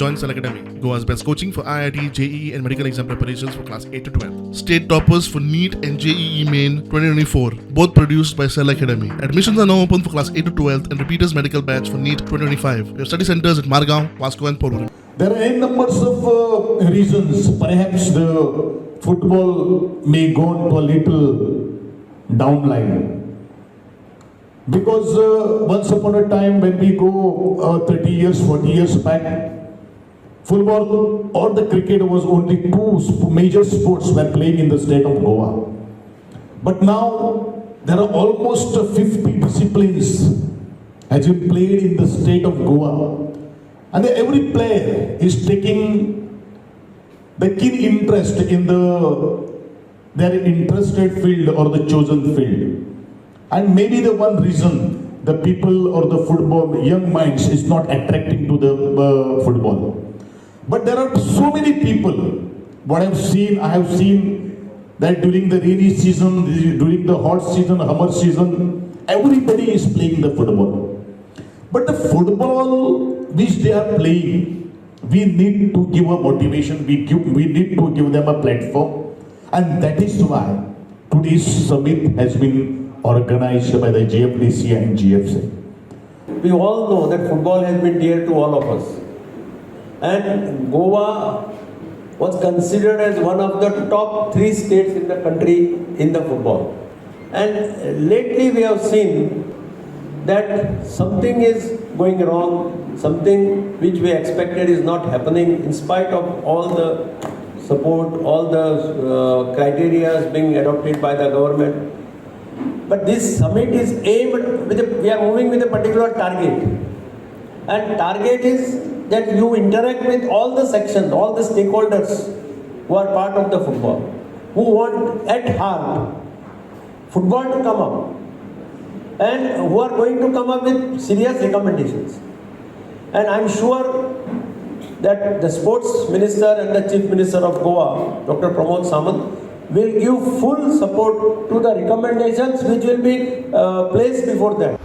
Join Cell Academy, Goa's best coaching for IIT, JEE and medical exam preparations for class 8 to 12. State toppers for NEET and JEE Main 2024, both produced by Cell Academy. Admissions are now open for class 8 to 12 and repeaters medical batch for NEET 2025. We have study centers at Margao, Vasco and Porvorim. There are a numbers of reasons. Perhaps the football may go on to a little downline. Because once upon a time when we go 30 years, 40 years back, football or the cricket was only two major sports were playing in the state of Goa. But now there are almost 50 disciplines has been played in the state of Goa. And every player is taking the keen interest in their interested field or the chosen field. And maybe the one reason the people or the football, young minds is not attracting to the football. But there are so many people, what I have seen that during the rainy season, during the hot season, summer season, everybody is playing the football. But the football which they are playing, we need to give a motivation, we need to give them a platform. And that is why today's summit has been organized by the GFDC and GFC. We all know that football has been dear to all of us. And Goa was considered as one of the top 3 states in the country in the football. And lately we have seen that something is going wrong, something which we expected is not happening in spite of all the support, all the criteria being adopted by the government. But this summit is aimed we are moving with a particular target. And target is that you interact with all the sections, all the stakeholders who are part of the football, who want at heart football to come up and who are going to come up with serious recommendations. And I'm sure that the sports minister and the chief minister of Goa, Dr. Pramod Samant, will give full support to the recommendations which will be placed before them.